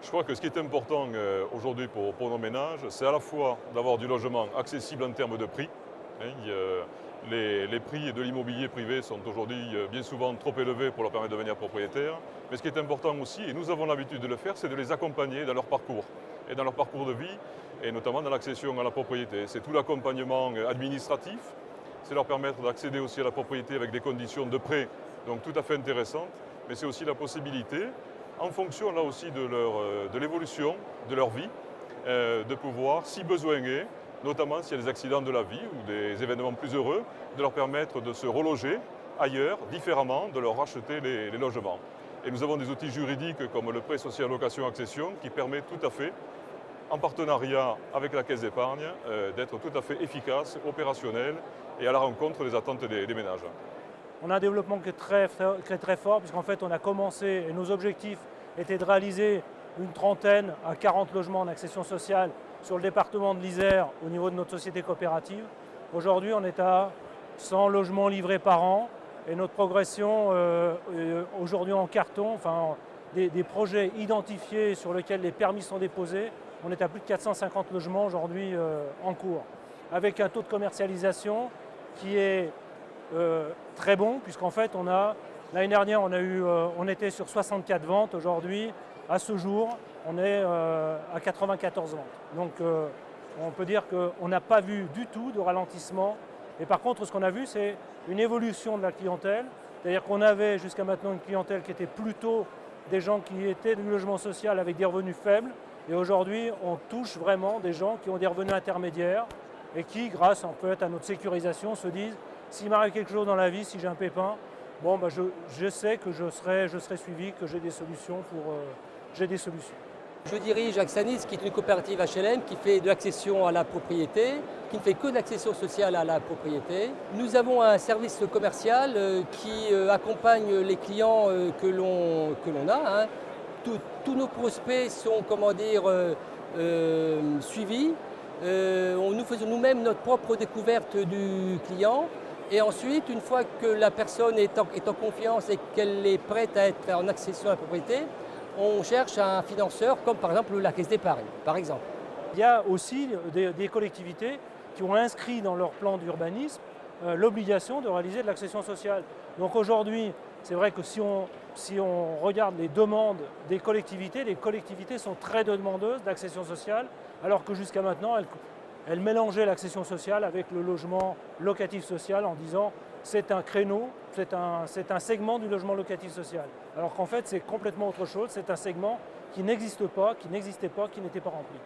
Je crois que ce qui est important aujourd'hui pour nos ménages, c'est à la fois d'avoir du logement accessible en termes de prix. Hein, les prix de l'immobilier privé sont aujourd'hui bien souvent trop élevés pour leur permettre de devenir propriétaires. Mais ce qui est important aussi, et nous avons l'habitude de le faire, c'est de les accompagner dans leur parcours et dans leur parcours de vie, et notamment dans l'accession à la propriété. C'est tout l'accompagnement administratif, c'est leur permettre d'accéder aussi à la propriété avec des conditions de prêt donc tout à fait intéressantes, mais c'est aussi la possibilité, en fonction là aussi de l'évolution de leur vie, de pouvoir, si besoin est, notamment s'il y a des accidents de la vie ou des événements plus heureux, de leur permettre de se reloger ailleurs, différemment, de leur racheter les logements. Et nous avons des outils juridiques comme le prêt social location accession qui permet tout à fait, en partenariat avec la Caisse d'épargne, d'être tout à fait efficace, opérationnel et à la rencontre des attentes des ménages. On a un développement qui est très fort, puisqu'en fait on a commencé, et nos objectifs étaient de réaliser une trentaine à 40 logements en accession sociale sur le département de l'Isère au niveau de notre société coopérative. Aujourd'hui on est à 100 logements livrés par an et notre progression aujourd'hui en carton, enfin des projets identifiés sur lesquels les permis sont déposés, on est à plus de 450 logements aujourd'hui en cours, avec un taux de commercialisation qui est très bon, puisqu'en fait l'année dernière on était sur 64 ventes, aujourd'hui à ce jour on est à 94 ventes. Donc on peut dire qu'on n'a pas vu du tout de ralentissement, et par contre ce qu'on a vu c'est une évolution de la clientèle, c'est-à-dire qu'on avait jusqu'à maintenant une clientèle qui était plutôt des gens qui étaient du logement social avec des revenus faibles, et aujourd'hui on touche vraiment des gens qui ont des revenus intermédiaires et qui, grâce en fait à notre sécurisation, se disent: s'il m'arrive quelque chose dans la vie, si j'ai un pépin, bon, je sais que je serai suivi, que j'ai des solutions. Je dirige Axanis, qui est une coopérative HLM qui fait de l'accession à la propriété, qui ne fait que de l'accession sociale à la propriété. Nous avons un service commercial qui accompagne les clients que l'on a. Hein. Tous nos prospects sont, suivis. Nous faisons nous-mêmes notre propre découverte du client. Et ensuite, une fois que la personne est en confiance et qu'elle est prête à être en accession à la propriété, on cherche un financeur, comme par exemple la Caisse d'épargne, par exemple. Il y a aussi des collectivités qui ont inscrit dans leur plan d'urbanisme l'obligation de réaliser de l'accession sociale. Donc aujourd'hui, c'est vrai que si on regarde les demandes des collectivités, les collectivités sont très demandeuses d'accession sociale, alors que jusqu'à maintenant, elles mélangeaient l'accession sociale avec le logement locatif social en disant c'est un créneau, c'est un segment du logement locatif social. Alors qu'en fait c'est complètement autre chose, c'est un segment qui n'existe pas, qui n'existait pas, qui n'était pas rempli.